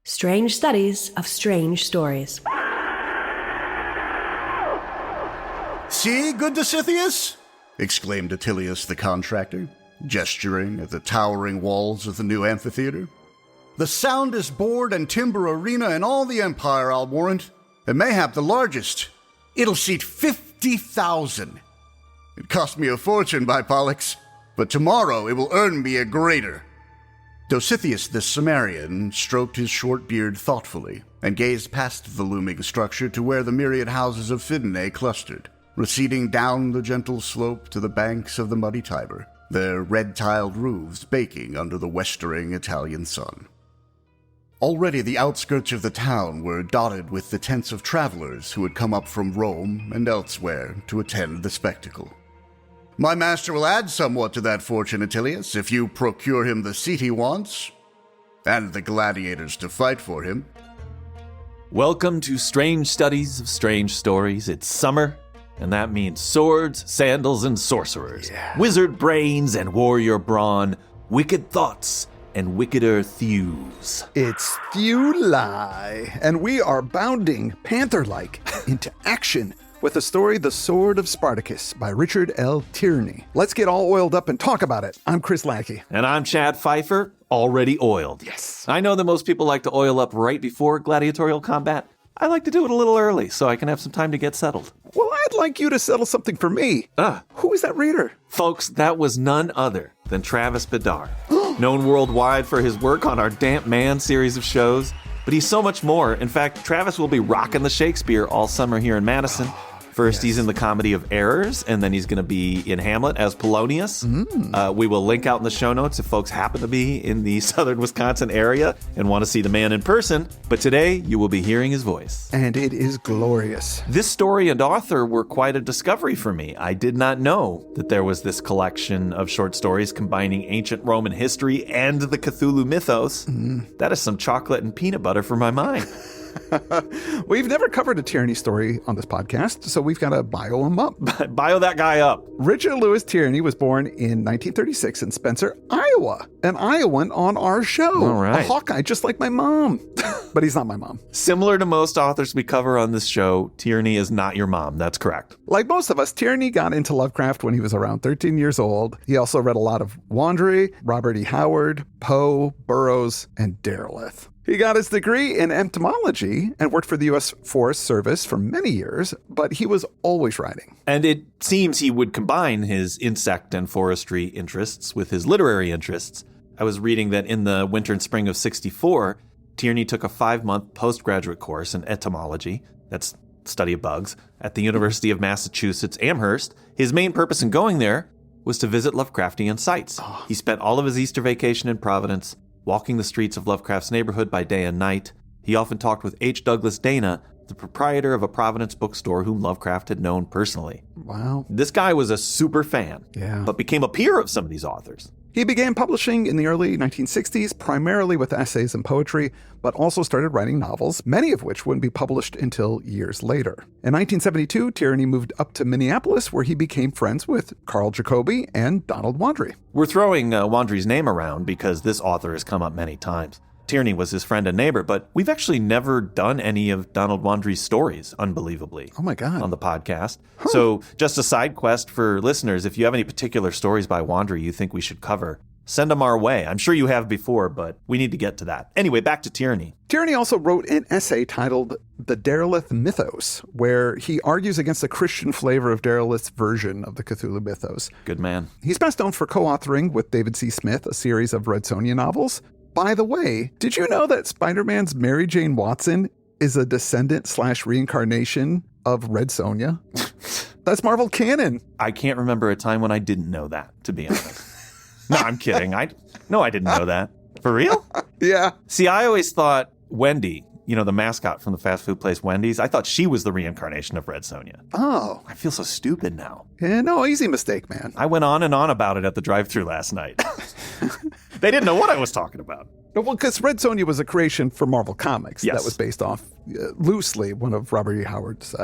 Strange Studies of Strange Stories. "See, good Dositheus?" exclaimed Attilius the contractor, gesturing at the towering walls of the new amphitheater. "The soundest board and timber arena in all the empire, I'll warrant, and mayhap the largest. It'll seat 50,000. It cost me a fortune, by Pollux, but tomorrow it will earn me a greater." Dositheus the Cimmerian stroked his short beard thoughtfully and gazed past the looming structure to where the myriad houses of Fidenae clustered, receding down the gentle slope to the banks of the muddy Tiber, their red-tiled roofs baking under the westering Italian sun. Already the outskirts of the town were dotted with the tents of travelers who had come up from Rome and elsewhere to attend the spectacle. "My master will add somewhat to that fortune, Attilius, if you procure him the seat he wants, and the gladiators to fight for him." Welcome to Strange Studies of Strange Stories. It's summer, and that means swords, sandals, and sorcerers, wizard brains and warrior brawn, wicked thoughts, and wickeder thews. It's Thewli, and we are bounding, panther-like, into action with the story The Sword of Spartacus by Richard L. Tierney. Let's get all oiled up and talk about it. I'm Chris Lackey. And I'm Chad Pfeiffer, already oiled. Yes. I know that most people like to oil up right before gladiatorial combat. I like to do it a little early so I can have some time to get settled. Well, I'd like you to settle something for me. Who is that reader? Folks, that was none other than Travis Bedard, known worldwide for his work on our Damp Man series of shows. But he's so much more. In fact, Travis will be rocking the Shakespeare all summer here in Madison. First, he's in the Comedy of Errors, and then he's going to be in Hamlet as Polonius. We will link out in the show notes if folks happen to be in the southern Wisconsin area and want to see the man in person. But today, you will be hearing his voice. And it is glorious. This story and author were quite a discovery for me. I did not know that there was this collection of short stories combining ancient Roman history and the Cthulhu mythos. That is some chocolate and peanut butter for my mind. We've never covered a Tierney story on this podcast, so we've got to bio him up. Bio that guy up. Richard Louis Tierney was born in 1936 in Spencer, Iowa. An Iowan on our show. All right. A Hawkeye, just like my mom. But he's not my mom. Similar to most authors we cover on this show, Tierney is not your mom. That's correct. Like most of us, Tierney got into Lovecraft when he was around 13 years old. He also read a lot of Wandry, Robert E. Howard, Poe, Burroughs, and Derleth. He got his degree in entomology and worked for the U.S. Forest Service for many years, but he was always writing. And it seems he would combine his insect and forestry interests with his literary interests. I was reading that in the winter and spring of '64, Tierney took a 5-month postgraduate course in entomology, that's study of bugs, at the University of Massachusetts Amherst. His main purpose in going there was to visit Lovecraftian sites. He spent all of his Easter vacation in Providence, walking the streets of Lovecraft's neighborhood by day and night. He often talked with H. Douglas Dana, the proprietor of a Providence bookstore whom Lovecraft had known personally. Wow. This guy was a super fan, but became a peer of some of these authors. He began publishing in the early 1960s, primarily with essays and poetry, but also started writing novels, many of which wouldn't be published until years later. In 1972, Tierney moved up to Minneapolis, where he became friends with Carl Jacobi and Donald Wandry. We're throwing Wandry's name around because this author has come up many times. Tierney was his friend and neighbor, but we've actually never done any of Donald Wandry's stories, unbelievably. Oh my God. On the podcast. So just a side quest for listeners, if you have any particular stories by Wandry you think we should cover, send them our way. I'm sure you have before, but we need to get to that. Anyway, back to Tierney. Tierney also wrote an essay titled The Derleth Mythos, where he argues against the Christian flavor of Derleth's version of the Cthulhu mythos. Good man. He's best known for co-authoring with David C. Smith a series of Red Sonja novels. By the way, did you know that Spider-Man's Mary Jane Watson is a descendant/reincarnation of Red Sonja? That's Marvel canon. I can't remember a time when I didn't know that, to be honest. No, I'm kidding. I didn't know that. For real? Yeah. See, I always thought Wendy, the mascot from the fast food place Wendy's, I thought she was the reincarnation of Red Sonja. Oh. I feel so stupid now. Yeah, no, easy mistake, man. I went on and on about it at the drive-thru last night. They didn't know what I was talking about. Well, because Red Sonja was a creation for Marvel Comics. Yes. That was based off, loosely, one of Robert E. Howard's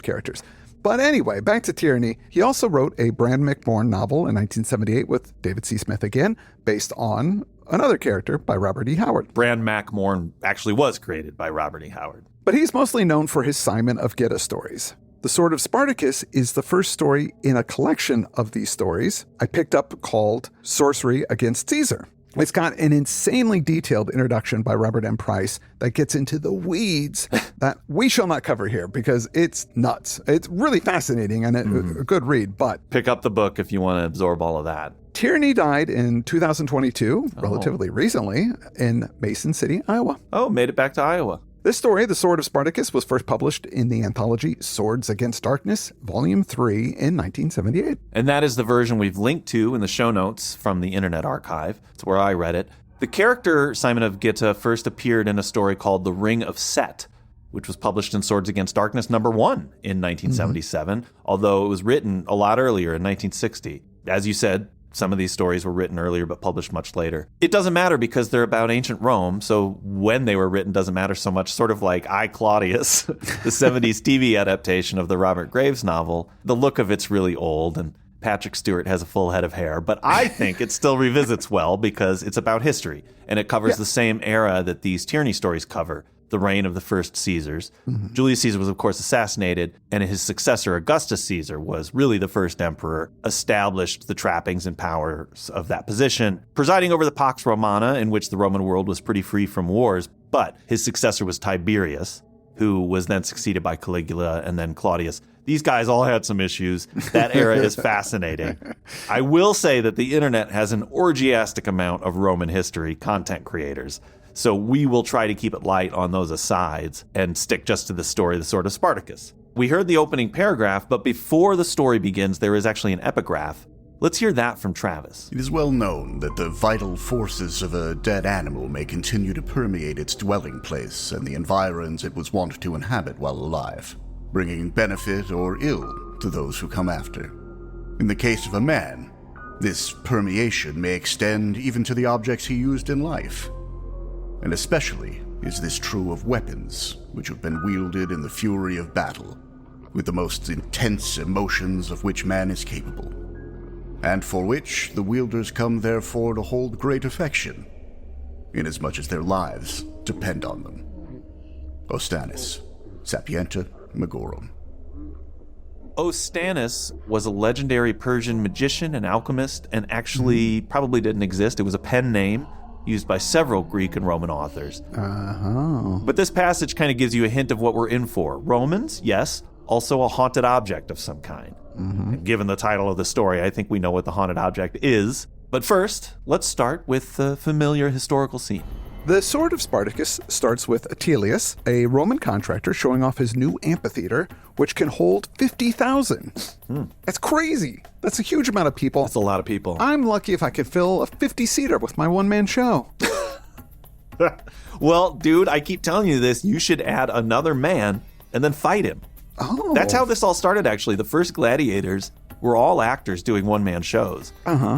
characters. But anyway, back to Tierney. He also wrote a Bran McMorn novel in 1978 with David C. Smith again, based on another character by Robert E. Howard. Bran Mak Morn actually was created by Robert E. Howard. But he's mostly known for his Simon of Gitta stories. The Sword of Spartacus is the first story in a collection of these stories I picked up called Sorcery Against Caesar. It's got an insanely detailed introduction by Robert M. Price that gets into the weeds that we shall not cover here because it's nuts. It's really fascinating and a good read, but... Pick up the book if you want to absorb all of that. Tierney died in 2022, relatively recently, in Mason City, Iowa. Oh, made it back to Iowa. This story, The Sword of Spartacus, was first published in the anthology Swords Against Darkness, Volume 3 in 1978. And that is the version we've linked to in the show notes from the Internet Archive. It's where I read it. The character Simon of Gitta first appeared in a story called The Ring of Set, which was published in Swords Against Darkness #1 in 1977, although it was written a lot earlier in 1960. As you said, some of these stories were written earlier but published much later. It doesn't matter because they're about ancient Rome, so when they were written doesn't matter so much, sort of like I, Claudius, the 70s TV adaptation of the Robert Graves novel. The look of it's really old, and Patrick Stewart has a full head of hair, but I think it still revisits well because it's about history, and it covers the same era that these Tierney stories cover, the reign of the first Caesars. Julius Caesar was, of course, assassinated, and his successor, Augustus Caesar, was really the first emperor, established the trappings and powers of that position, presiding over the Pax Romana, in which the Roman world was pretty free from wars. But his successor was Tiberius, who was then succeeded by Caligula and then Claudius. These guys all had some issues. That era is fascinating. I will say that the internet has an orgiastic amount of Roman history content creators. So we will try to keep it light on those asides and stick just to the story, The Sword of Spartacus. We heard the opening paragraph, but before the story begins, there is actually an epigraph. Let's hear that from Travis. It is well known that the vital forces of a dead animal may continue to permeate its dwelling place and the environs it was wont to inhabit while alive, bringing benefit or ill to those who come after. In the case of a man, this permeation may extend even to the objects he used in life. And especially is this true of weapons, which have been wielded in the fury of battle, with the most intense emotions of which man is capable, and for which the wielders come therefore to hold great affection, inasmuch as their lives depend on them. Ostanis, Sapienta Magorum. Ostanis was a legendary Persian magician and alchemist, and actually probably didn't exist. It was a pen name used by several Greek and Roman authors. But this passage kind of gives you a hint of what we're in for. Romans, yes, also a haunted object of some kind. And given the title of the story, I think we know what the haunted object is. But first, let's start with the familiar historical scene. The Sword of Spartacus starts with Attilius, a Roman contractor showing off his new amphitheater, which can hold 50,000. That's crazy. That's a huge amount of people. That's a lot of people. I'm lucky if I could fill a 50-seater with my one-man show. Well, dude, I keep telling you this. You should add another man and then fight him. Oh. That's how this all started, actually. The first gladiators were all actors doing one-man shows,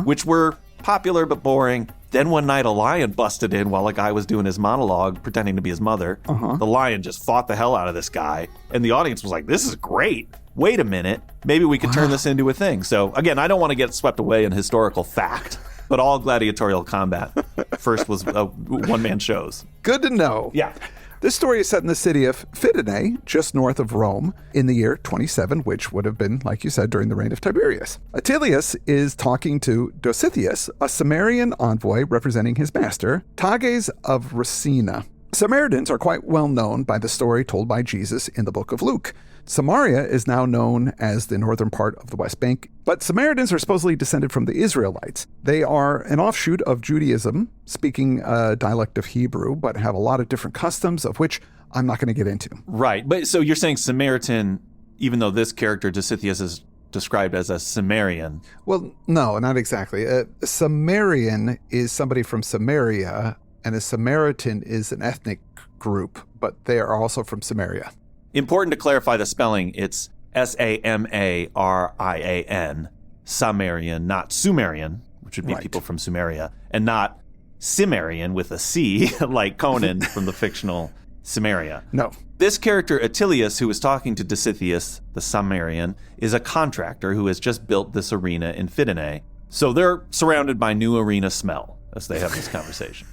which were popular but boring. Then one night a lion busted in while a guy was doing his monologue pretending to be his mother. The lion just fought the hell out of this guy, and the audience was like, this is great. Wait a minute. Maybe we could turn this into a thing. So again, I don't want to get swept away in historical fact, but all gladiatorial combat first was one-man shows. Good to know. Yeah. This story is set in the city of Fidenae, just north of Rome, in the year 27, which would have been, like you said, during the reign of Tiberius. Attilius is talking to Dositheus, a Sumerian envoy representing his master, Tages of Racina. Samaritans are quite well known by the story told by Jesus in the book of Luke. Samaria is now known as the northern part of the West Bank, but Samaritans are supposedly descended from the Israelites. They are an offshoot of Judaism, speaking a dialect of Hebrew, but have a lot of different customs, of which I'm not going to get into. Right. But so you're saying Samaritan, even though this character, Dositheus, is described as a Sumerian. Well, no, not exactly. A Sumerian is somebody from Samaria, and a Samaritan is an ethnic group, but they are also from Samaria. Important to clarify the spelling. It's Samarian, Sumerian, not Sumerian, which would be people from Sumeria, and not Cimmerian with a C, like Conan from the fictional Cimmeria. No. This character, Attilius, who was talking to Dositheus, the Sumerian, is a contractor who has just built this arena in Fidenae. So they're surrounded by new arena smell. as they have this conversation.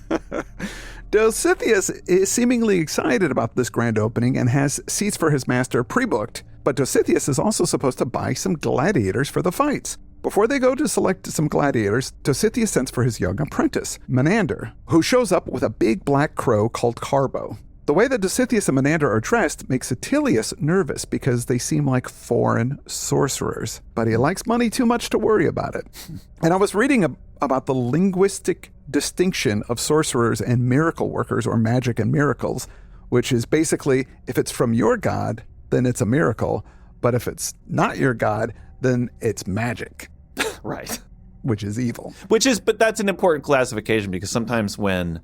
Dositheus is seemingly excited about this grand opening and has seats for his master pre-booked, but Dositheus is also supposed to buy some gladiators for the fights. Before they go to select some gladiators, Dositheus sends for his young apprentice, Menander, who shows up with a big black crow called Carbo. The way that Dositheus and Menander are dressed makes Attilius nervous because they seem like foreign sorcerers, but he likes money too much to worry about it. And I was reading about the linguistic distinction of sorcerers and miracle workers, or magic and miracles, which is basically, if it's from your god, then it's a miracle, but if it's not your god, then it's magic. Right. Which is evil. But that's an important classification, because sometimes when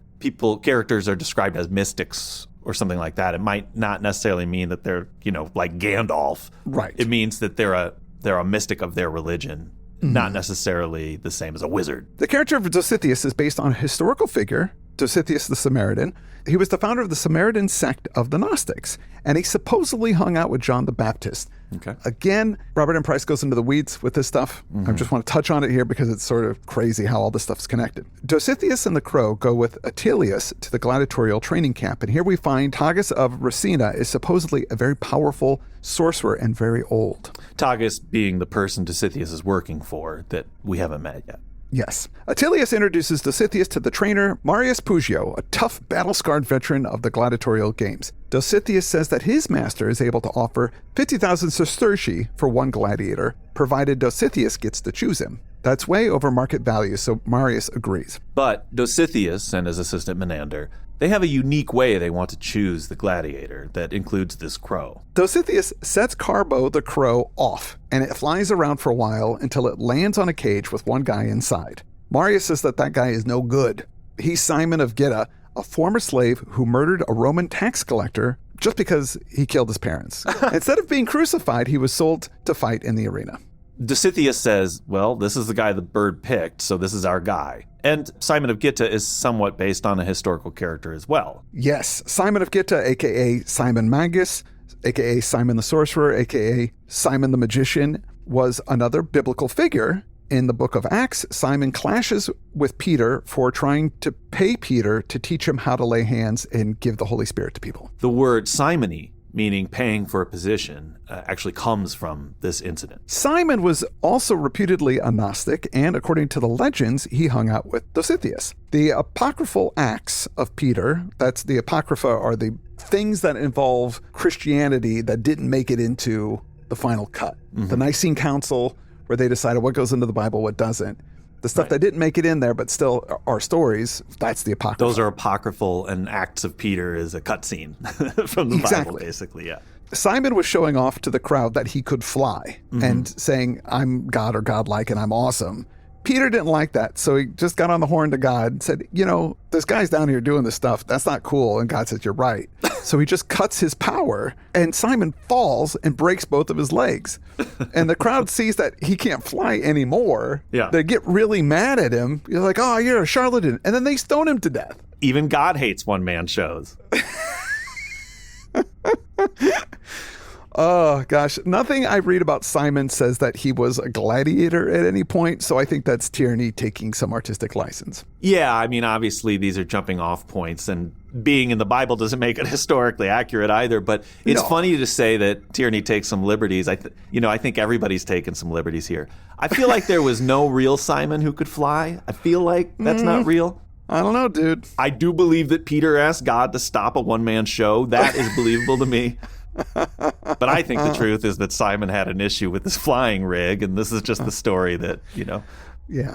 characters are described as mystics or something like that, it might not necessarily mean that they're, like Gandalf. Right. It means that they're a mystic of their religion, not necessarily the same as a wizard. The character of Dositheus is based on a historical figure, Dositheus the Samaritan. He was the founder of the Samaritan sect of the Gnostics, and he supposedly hung out with John the Baptist. Okay. Again, Robert M. Price goes into the weeds with this stuff. I just want to touch on it here because it's sort of crazy how all this stuff's connected. Dositheus and the Crow go with Attilius to the gladiatorial training camp, and here we find Tagus of Racina is supposedly a very powerful sorcerer and very old. Tagus being the person Dositheus is working for that we haven't met yet. Yes. Attilius introduces Dositheus to the trainer, Marius Pugio, a tough, battle-scarred veteran of the gladiatorial games. Dositheus says that his master is able to offer 50,000 sestertii for one gladiator, provided Dositheus gets to choose him. That's way over market value, so Marius agrees. But Dositheus and his assistant Menander, they have a unique way they want to choose the gladiator that includes this crow. Dositheus sets Carbo the crow off, and it flies around for a while until it lands on a cage with one guy inside. Marius says that guy is no good. He's Simon of Gitta, a former slave who murdered a Roman tax collector just because he killed his parents. Instead of being crucified, he was sold to fight in the arena. Dositheus says, well, this is the guy the bird picked, so this is our guy. And Simon of Gitta is somewhat based on a historical character as well. Yes, Simon of Gitta, a.k.a. Simon Magus, a.k.a. Simon the Sorcerer, a.k.a. Simon the Magician, was another biblical figure. In the book of Acts, Simon clashes with Peter for trying to pay Peter to teach him how to lay hands and give the Holy Spirit to people. The word simony, meaning paying for a position, actually comes from this incident. Simon was also reputedly a Gnostic, and according to the legends, he hung out with Dositheus. The apocryphal Acts of Peter, that's the Apocrypha, are the things that involve Christianity that didn't make it into the final cut. The Nicene Council, where they decided what goes into the Bible, what doesn't. The stuff that didn't make it in there, but still are stories, that's the Apocrypha. Those are apocryphal, and Acts of Peter is a cutscene from the Bible, basically, yeah. Simon was showing off to the crowd that he could fly and saying, I'm God or godlike and I'm awesome. Peter didn't like that, so he just got on the horn to God and said, this guy's down here doing this stuff. That's not cool. And God said, you're right. So he just cuts his power, and Simon falls and breaks both of his legs. And the crowd sees that he can't fly anymore. Yeah. They get really mad at him. You're like, oh, you're a charlatan. And then they stone him to death. Even God hates one-man shows. Oh, gosh. Nothing I read about Simon says that he was a gladiator at any point, so I think that's Tierney taking some artistic license. Yeah, I mean, obviously these are jumping off points, and being in the Bible doesn't make it historically accurate either, but it's funny to say that Tierney takes some liberties. I think everybody's taken some liberties here. I feel like there was no real Simon who could fly. I feel like that's not real. I don't know, dude. I do believe that Peter asked God to stop a one-man show. That is believable to me. But I think the truth is that Simon had an issue with his flying rig, and this is just the story that,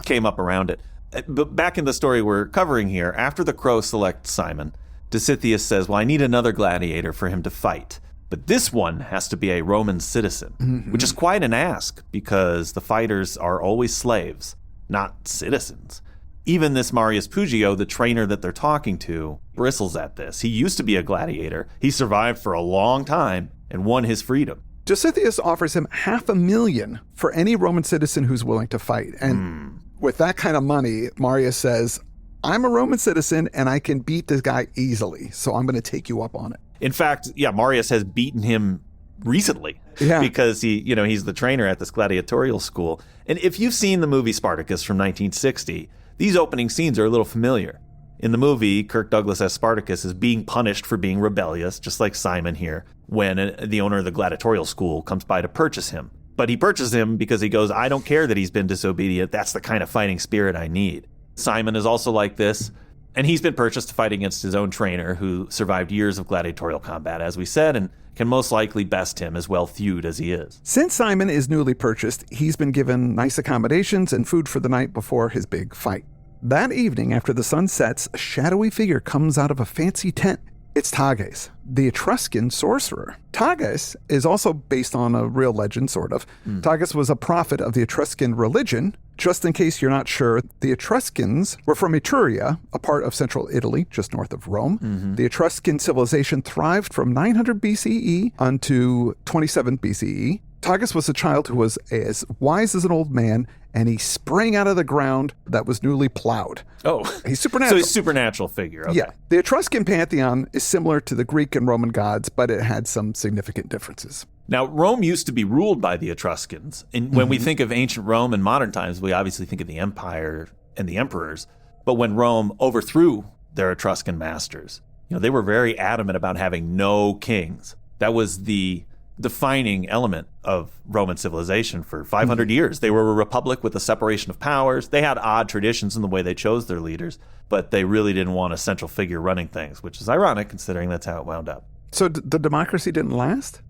came up around it. But back in the story we're covering here, after the crow selects Simon, Dositheus says, well, I need another gladiator for him to fight. But this one has to be a Roman citizen, which is quite an ask because the fighters are always slaves, not citizens. Even this Marius Pugio, the trainer that they're talking to, bristles at this. He used to be a gladiator. He survived for a long time and won his freedom. Dositheus offers him $500,000 for any Roman citizen who's willing to fight. And with that kind of money, Marius says, I'm a Roman citizen and I can beat this guy easily, so I'm going to take you up on it. In fact, Marius has beaten him recently because he's the trainer at this gladiatorial school. And if you've seen the movie Spartacus from 1960, These opening scenes are a little familiar. In the movie, Kirk Douglas as Spartacus is being punished for being rebellious, just like Simon here, when the owner of the gladiatorial school comes by to purchase him. But he purchases him because he goes, I don't care that he's been disobedient. That's the kind of fighting spirit I need. Simon is also like this, and he's been purchased to fight against his own trainer, who survived years of gladiatorial combat, as we said, and can most likely best him, as well thewed as he is. Since Simon is newly purchased, he's been given nice accommodations and food for the night before his big fight. That evening, after the sun sets, a shadowy figure comes out of a fancy tent. It's Tages, the Etruscan sorcerer. Tages is also based on a real legend, sort of. Tages was a prophet of the Etruscan religion. Just in case you're not sure, the Etruscans were from Etruria, a part of central Italy, just north of Rome. The Etruscan civilization thrived from 900 BCE unto 27 BCE. Tages was a child who was as wise as an old man, and he sprang out of the ground that was newly plowed. Oh, he's supernatural. So he's a supernatural figure. Okay. Yeah. The Etruscan pantheon is similar to the Greek and Roman gods, but it had some significant differences. Now, Rome used to be ruled by the Etruscans. And when we think of ancient Rome in modern times, we obviously think of the empire and the emperors. But when Rome overthrew their Etruscan masters, they were very adamant about having no kings. That was the defining element of Roman civilization for 500 years. They were a republic with a separation of powers. They had odd traditions in the way they chose their leaders, but they really didn't want a central figure running things, which is ironic considering that's how it wound up. So the democracy didn't last?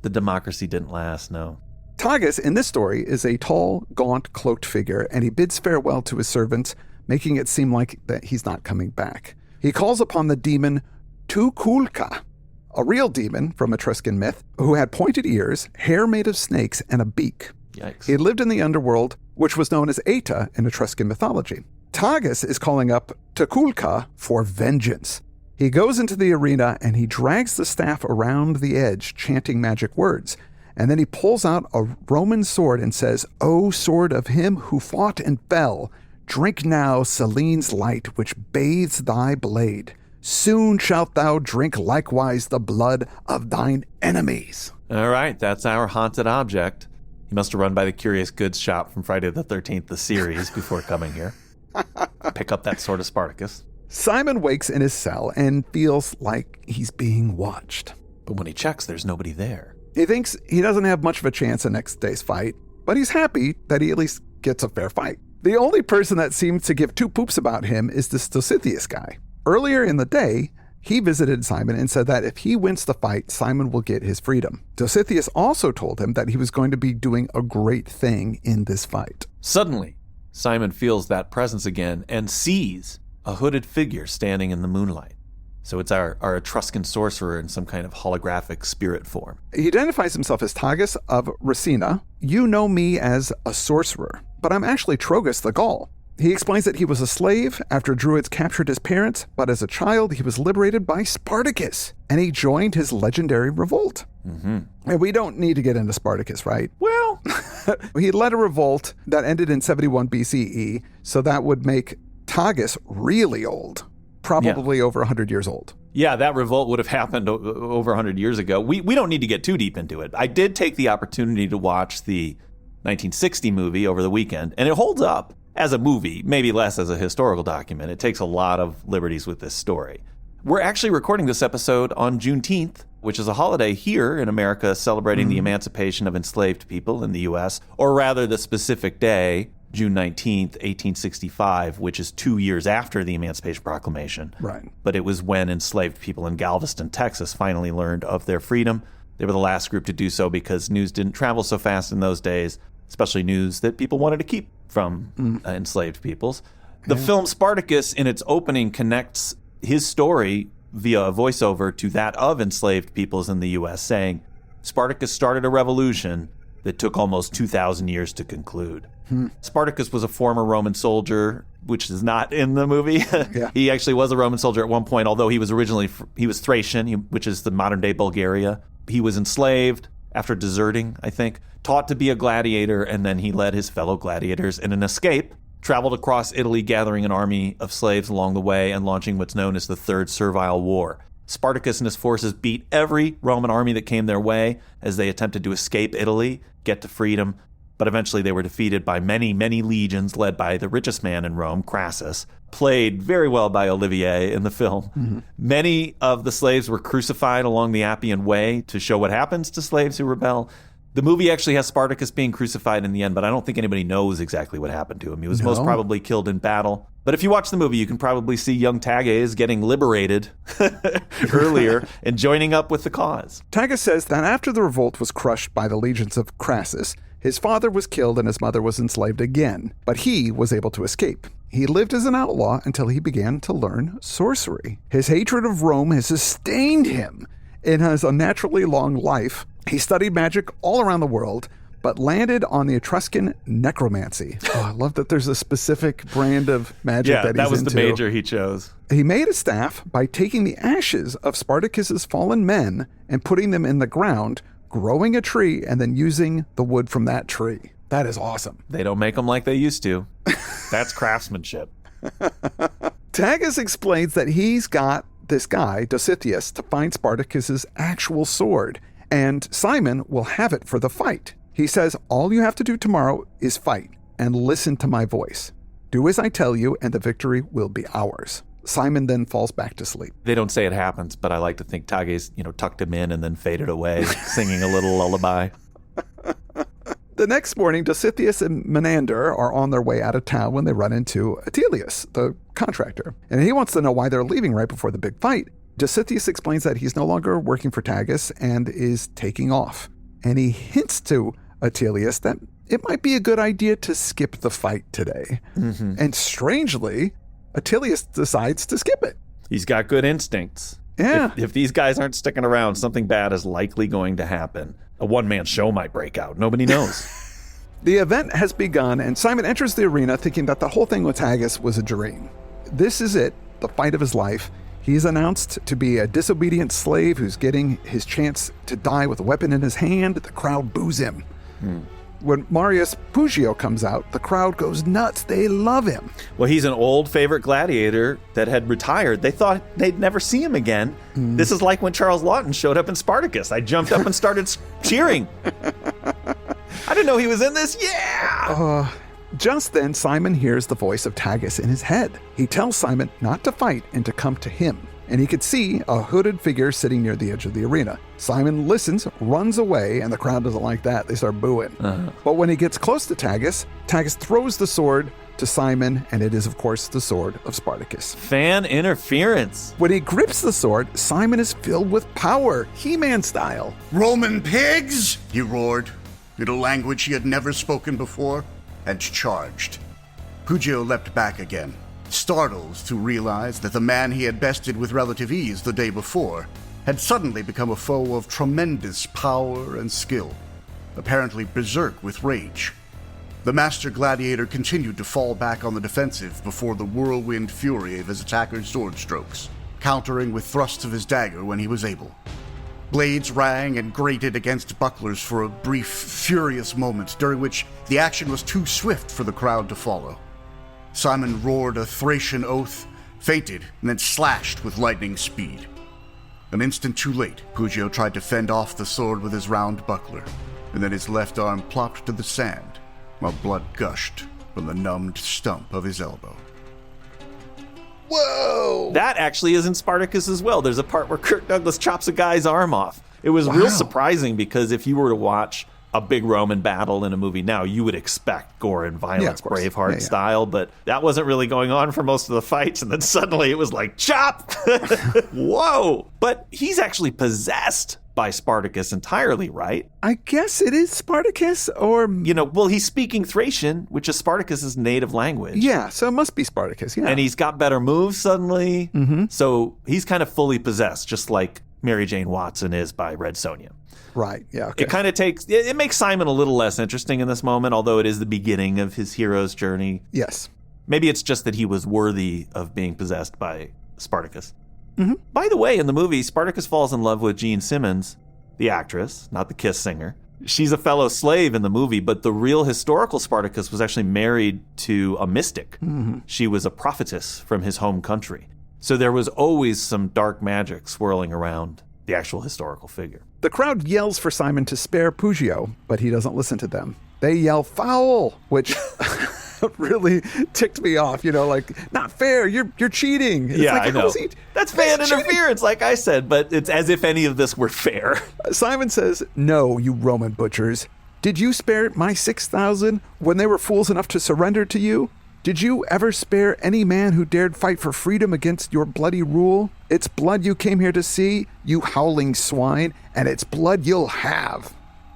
The democracy didn't last, no. Tages, in this story, is a tall, gaunt, cloaked figure, and he bids farewell to his servants, making it seem like that he's not coming back. He calls upon the demon Tukulka, a real demon from Etruscan myth, who had pointed ears, hair made of snakes, and a beak. Yikes. He lived in the underworld, which was known as Eta in Etruscan mythology. Tages is calling up Tukulka for vengeance. He goes into the arena and he drags the staff around the edge, chanting magic words. And then he pulls out a Roman sword and says, O sword of him who fought and fell, drink now Selene's light which bathes thy blade. Soon shalt thou drink likewise the blood of thine enemies. All right, that's our haunted object. He must have run by the Curious Goods shop from Friday the 13th, the series, before coming here. Pick up that sword of Spartacus. Simon wakes in his cell and feels like he's being watched. But when he checks, there's nobody there. He thinks he doesn't have much of a chance in next day's fight, but he's happy that he at least gets a fair fight. The only person that seems to give two poops about him is this Dositheus guy. Earlier in the day, he visited Simon and said that if he wins the fight, Simon will get his freedom. Dositheus also told him that he was going to be doing a great thing in this fight. Suddenly, Simon feels that presence again and sees a hooded figure standing in the moonlight. So it's our Etruscan sorcerer in some kind of holographic spirit form. He identifies himself as Tages of Racina. You know me as a sorcerer, but I'm actually Trogus the Gaul. He explains that he was a slave after Druids captured his parents, but as a child, he was liberated by Spartacus, and he joined his legendary revolt. And we don't need to get into Spartacus, right? Well, he led a revolt that ended in 71 BCE, so that would make Tages really old, probably over 100 years old. Yeah, that revolt would have happened over 100 years ago. We don't need to get too deep into it. I did take the opportunity to watch the 1960 movie over the weekend, and it holds up. As a movie, maybe less as a historical document. It takes a lot of liberties with this story. We're actually recording this episode on Juneteenth, which is a holiday here in America celebrating the emancipation of enslaved people in the U.S., or rather the specific day, June 19th, 1865, which is 2 years after the Emancipation Proclamation. Right. But it was when enslaved people in Galveston, Texas finally learned of their freedom. They were the last group to do so because news didn't travel so fast in those days, especially news that people wanted to keep from enslaved peoples. The film Spartacus, in its opening, connects his story via a voiceover to that of enslaved peoples in the U.S., saying, Spartacus started a revolution that took almost 2,000 years to conclude. Spartacus was a former Roman soldier, which is not in the movie. He actually was a Roman soldier at one point, although he was originally, he was Thracian, which is the modern-day Bulgaria. He was enslaved after deserting, I think, taught to be a gladiator, and then he led his fellow gladiators in an escape, traveled across Italy gathering an army of slaves along the way and launching what's known as the Third Servile War. Spartacus and his forces beat every Roman army that came their way as they attempted to escape Italy, get to freedom, but eventually they were defeated by many, many legions led by the richest man in Rome, Crassus, played very well by Olivier in the film. Mm-hmm. Many of the slaves were crucified along the Appian Way to show what happens to slaves who rebel. The movie actually has Spartacus being crucified in the end, but I don't think anybody knows exactly what happened to him. He was most probably killed in battle. But if you watch the movie, you can probably see young Tages getting liberated earlier and joining up with the cause. Tages says that after the revolt was crushed by the legions of Crassus, his father was killed and his mother was enslaved again, but he was able to escape. He lived as an outlaw until he began to learn sorcery. His hatred of Rome has sustained him in his unnaturally long life. He studied magic all around the world, but landed on the Etruscan necromancy. Oh, I love that there's a specific brand of magic that he's into. Yeah, that was the major he chose. He made a staff by taking the ashes of Spartacus's fallen men and putting them in the ground, growing a tree, and then using the wood from that tree. That is awesome. They don't make them like they used to. That's craftsmanship. Tages explains that he's got this guy, Dositheus, to find Spartacus's actual sword, and Simon will have it for the fight. He says, all you have to do tomorrow is fight and listen to my voice. Do as I tell you, and the victory will be ours. Simon then falls back to sleep. They don't say it happens, but I like to think Tages, tucked him in and then faded away, singing a little lullaby. The next morning, Dositheus and Menander are on their way out of town when they run into Attilius, the contractor. And he wants to know why they're leaving right before the big fight. Dositheus explains that he's no longer working for Tages and is taking off. And he hints to Attilius that it might be a good idea to skip the fight today. Mm-hmm. And strangely, Attilius decides to skip it. He's got good instincts. Yeah. If these guys aren't sticking around, something bad is likely going to happen. A one-man show might break out. Nobody knows. The event has begun, and Simon enters the arena thinking that the whole thing with Tages was a dream. This is it, the fight of his life. He's announced to be a disobedient slave who's getting his chance to die with a weapon in his hand. The crowd boos him. When Marius Pugio comes out, the crowd goes nuts. They love him. Well, he's an old favorite gladiator that had retired. They thought they'd never see him again. This is like when Charles Lawton showed up in Spartacus. I jumped up and started cheering. I didn't know he was in this. Yeah! Just then, Simon hears the voice of Tages in his head. He tells Simon not to fight and to come to him. And he could see a hooded figure sitting near the edge of the arena. Simon listens, runs away, and the crowd doesn't like that. They start booing. But when he gets close to Tages throws the sword to Simon, and it is, of course, the sword of Spartacus. Fan interference. When he grips the sword, Simon is filled with power, He-Man style. Roman pigs, he roared, in a language he had never spoken before, and charged. Pugio leapt back again, startled to realize that the man he had bested with relative ease the day before had suddenly become a foe of tremendous power and skill, apparently berserk with rage. The master gladiator continued to fall back on the defensive before the whirlwind fury of his attacker's sword strokes, countering with thrusts of his dagger when he was able. Blades rang and grated against bucklers for a brief, furious moment during which the action was too swift for the crowd to follow. Simon roared a Thracian oath, feinted, and then slashed with lightning speed. An instant too late, Pugio tried to fend off the sword with his round buckler, and then his left arm plopped to the sand, while blood gushed from the numbed stump of his elbow. Whoa! That actually is in Spartacus as well. There's a part where Kirk Douglas chops a guy's arm off. It was real surprising because if you were to watch a big Roman battle in a movie now, you would expect gore and violence, Braveheart style, but that wasn't really going on for most of the fights, and then suddenly it was like, chop! Whoa! But he's actually possessed by Spartacus entirely, right? I guess it is Spartacus, or... he's speaking Thracian, which is Spartacus's native language. Yeah, so it must be Spartacus, yeah. And he's got better moves suddenly, so he's kind of fully possessed, just like Mary Jane Watson is by Red Sonja. Right, yeah, okay. It kind of it makes Simon a little less interesting in this moment, although it is the beginning of his hero's journey. Yes. Maybe it's just that he was worthy of being possessed by Spartacus. By the way, in the movie, Spartacus falls in love with Jean Simmons, the actress, not the Kiss singer. She's a fellow slave in the movie, but the real historical Spartacus was actually married to a mystic. She was a prophetess from his home country. So there was always some dark magic swirling around the actual historical figure. The crowd yells for Simon to spare Pugio, but he doesn't listen to them. They yell foul, which really ticked me off. Like, not fair. You're cheating. It's I know. That's fan cheating. interference, like I said, but it's as if any of this were fair. Simon says, "No, you Roman butchers. Did you spare my 6,000 when they were fools enough to surrender to you? Did you ever spare any man who dared fight for freedom against your bloody rule? It's blood you came here to see, you howling swine, and it's blood you'll have."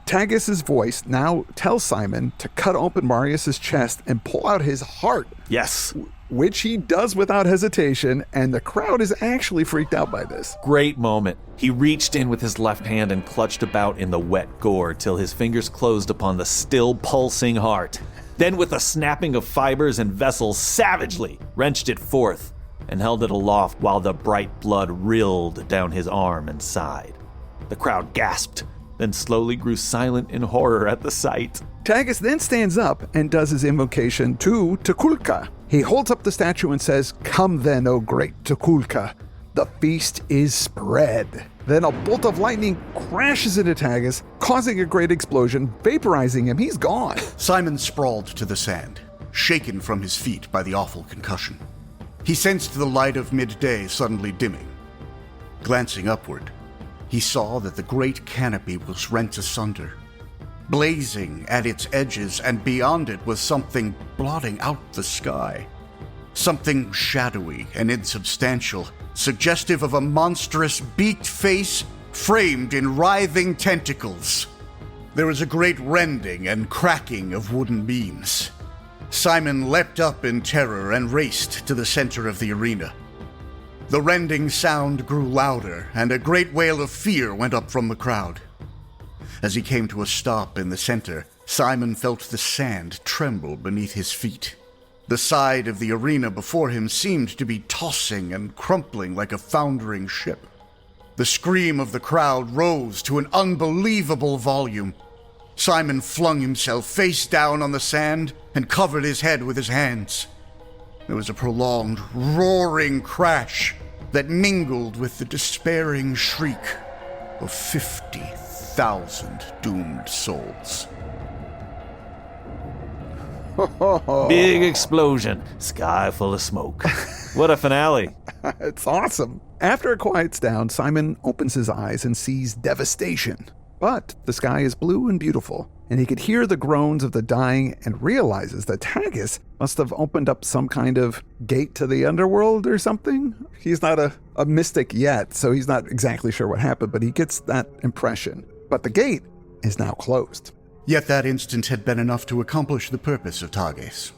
Tagis's voice now tells Simon to cut open Marius's chest and pull out his heart. Yes. Which he does without hesitation, and the crowd is actually freaked out by this. Great moment. He reached in with his left hand and clutched about in the wet gore till his fingers closed upon the still pulsing heart. Then with a snapping of fibers and vessels savagely wrenched it forth and held it aloft while the bright blood rilled down his arm and side. The crowd gasped, then slowly grew silent in horror at the sight. Tagis then stands up and does his invocation to Tukulka. He holds up the statue and says, "Come then, O great Tukulka. The feast is spread." Then a bolt of lightning crashes into Tagis, causing a great explosion, vaporizing him. He's gone. Simon sprawled to the sand, shaken from his feet by the awful concussion. He sensed the light of midday suddenly dimming. Glancing upward, he saw that the great canopy was rent asunder. Blazing at its edges and beyond it was something blotting out the sky. Something shadowy and insubstantial, suggestive of a monstrous beaked face framed in writhing tentacles. There was a great rending and cracking of wooden beams. Simon leapt up in terror and raced to the center of the arena. The rending sound grew louder, and a great wail of fear went up from the crowd. As he came to a stop in the center, Simon felt the sand tremble beneath his feet. The side of the arena before him seemed to be tossing and crumpling like a foundering ship. The scream of the crowd rose to an unbelievable volume. Simon flung himself face down on the sand and covered his head with his hands. There was a prolonged, roaring crash that mingled with the despairing shriek of 50,000 doomed souls. Big explosion, sky full of smoke. What a finale. It's awesome. After it quiets down, Simon opens his eyes and sees devastation. But the sky is blue and beautiful, and he could hear the groans of the dying and realizes that Tagis must have opened up some kind of gate to the underworld or something. He's not a mystic yet, so he's not exactly sure what happened, but he gets that impression. But the gate is now closed. Yet that instant had been enough to accomplish the purpose of Tages.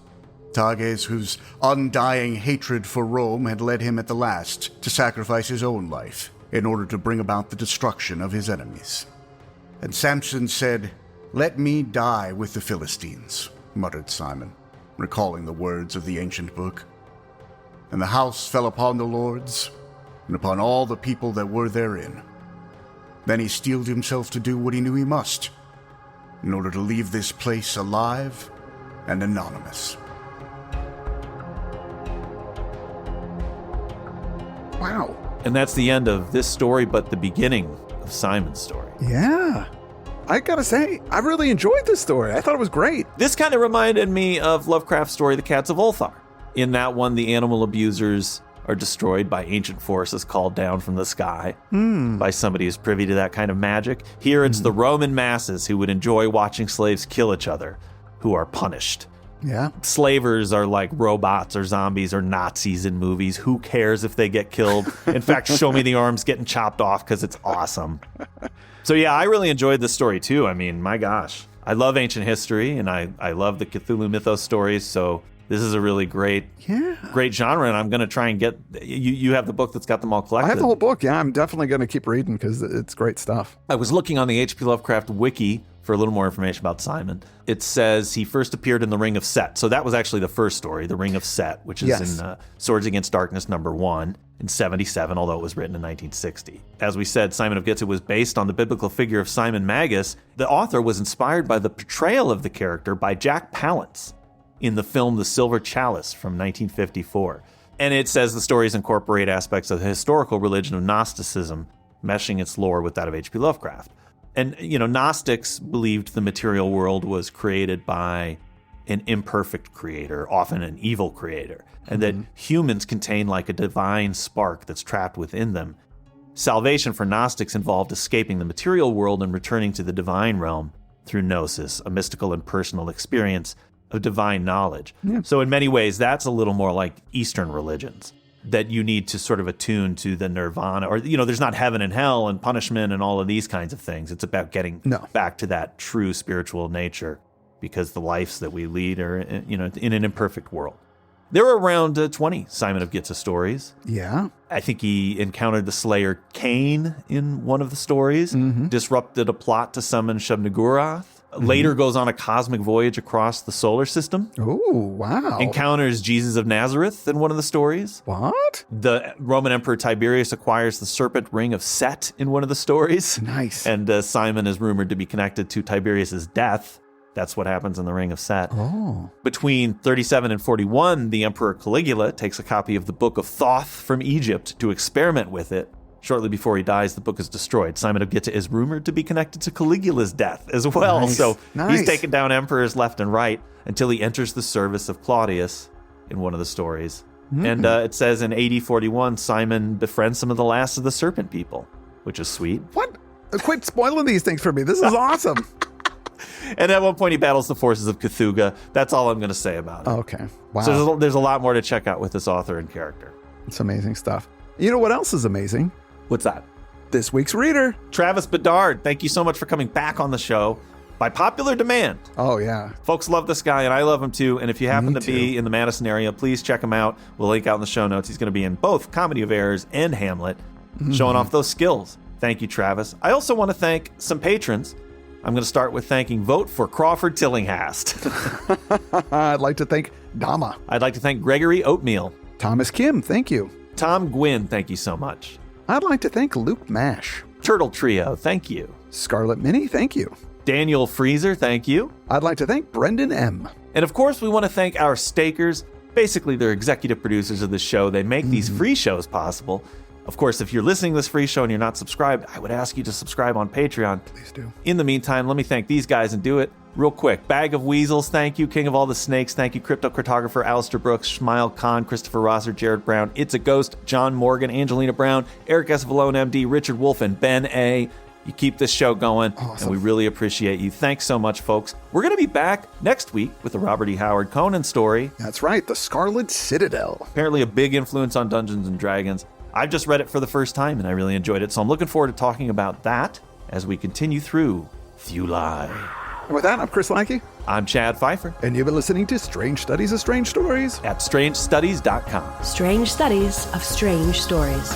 Tages, whose undying hatred for Rome had led him at the last to sacrifice his own life in order to bring about the destruction of his enemies. And Samson said, "Let me die with the Philistines," muttered Simon, recalling the words of the ancient book. And the house fell upon the lords, and upon all the people that were therein. Then he steeled himself to do what he knew he must, in order to leave this place alive and anonymous. Wow. And that's the end of this story, but the beginning of Simon's story. Yeah. I gotta say, I really enjoyed this story. I thought it was great. This kind of reminded me of Lovecraft's story, The Cats of Ulthar. In that one, the animal abusers are destroyed by ancient forces called down from the sky by somebody who's privy to that kind of magic. Here it's the Roman masses who would enjoy watching slaves kill each other who are punished. Yeah. Slavers are like robots or zombies or Nazis in movies. Who cares if they get killed? In fact, show me the arms getting chopped off because it's awesome. So yeah, I really enjoyed this story too. I mean, my gosh. I love ancient history and I love the Cthulhu Mythos stories, so this is a really great genre, and I'm going to try and get... You have the book that's got them all collected. I have the whole book, yeah. I'm definitely going to keep reading because it's great stuff. I was looking on the H.P. Lovecraft wiki for a little more information about Simon. It says he first appeared in The Ring of Set. So that was actually the first story, The Ring of Set, which is in Swords Against Darkness #1 in 77, although it was written in 1960. As we said, Simon of Gitzit was based on the biblical figure of Simon Magus. The author was inspired by the portrayal of the character by Jack Palance in the film The Silver Chalice from 1954. And it says the stories incorporate aspects of the historical religion of Gnosticism, meshing its lore with that of H.P. Lovecraft. And, Gnostics believed the material world was created by an imperfect creator, often an evil creator, and that humans contain like a divine spark that's trapped within them. Salvation for Gnostics involved escaping the material world and returning to the divine realm through gnosis, a mystical and personal experience of divine knowledge. Yeah. So in many ways, that's a little more like Eastern religions, that you need to sort of attune to the nirvana, or, there's not heaven and hell and punishment and all of these kinds of things. It's about getting back to that true spiritual nature, because the lives that we lead are, in an imperfect world. There were around 20 Simon of Gitza stories. Yeah. I think he encountered the Slayer Cain in one of the stories, disrupted a plot to summon Shub-Niggurath, later goes on a cosmic voyage across the solar system. Oh, wow. Encounters Jesus of Nazareth in one of the stories. What? The Roman Emperor Tiberius acquires the serpent ring of Set in one of the stories. Nice. And Simon is rumored to be connected to Tiberius's death. That's what happens in the Ring of Set. Oh. Between 37 and 41, the Emperor Caligula takes a copy of the Book of Thoth from Egypt to experiment with it. Shortly before he dies, the book is destroyed. Simon of Gitza is rumored to be connected to Caligula's death as well. Nice. So Nice. He's taken down emperors left and right until he enters the service of Claudius in one of the stories. And it says in AD 41, Simon befriends some of the last of the serpent people, which is sweet. What? Quit spoiling these things for me. This is awesome. And at one point, he battles the forces of Cthulhu. That's all I'm going to say about it. Okay. Wow. So there's a lot more to check out with this author and character. It's amazing stuff. You know what else is amazing? What's that? This week's reader. Travis Bedard, thank you so much for coming back on the show by popular demand. Oh, yeah. Folks love this guy, and I love him too. And if you happen to be in the Madison area, please check him out. We'll link out in the show notes. He's going to be in both Comedy of Errors and Hamlet, showing off those skills. Thank you, Travis. I also want to thank some patrons. I'm going to start with thanking Vote for Crawford Tillinghast. I'd like to thank Dama. I'd like to thank Gregory Oatmeal. Thomas Kim, thank you. Tom Gwynn, thank you so much. I'd like to thank Luke Mash. Turtle Trio, thank you. Scarlet Minnie, thank you. Daniel Freezer, thank you. I'd like to thank Brendan M. And of course, we want to thank our stakers. Basically, they're executive producers of the show. They make these free shows possible. Of course, if you're listening to this free show and you're not subscribed, I would ask you to subscribe on Patreon. Please do. In the meantime, let me thank these guys and do it real quick. Bag of Weasels, thank you. King of All the Snakes, thank you. Cryptocartographer, Alistair Brooks, Schmile Khan, Christopher Rosser, Jared Brown, It's a Ghost, John Morgan, Angelina Brown, Eric S. Vallone, MD, Richard Wolf, and Ben A. You keep this show going, and we really appreciate you. Thanks so much, folks. We're going to be back next week with the Robert E. Howard Conan story. That's right, The Scarlet Citadel. Apparently a big influence on Dungeons & Dragons. I've just read it for the first time, and I really enjoyed it. So I'm looking forward to talking about that as we continue through Thulai. And with that, I'm Chris Lackey. I'm Chad Pfeiffer. And you've been listening to Strange Studies of Strange Stories at strangestudies.com. Strange Studies of Strange Stories.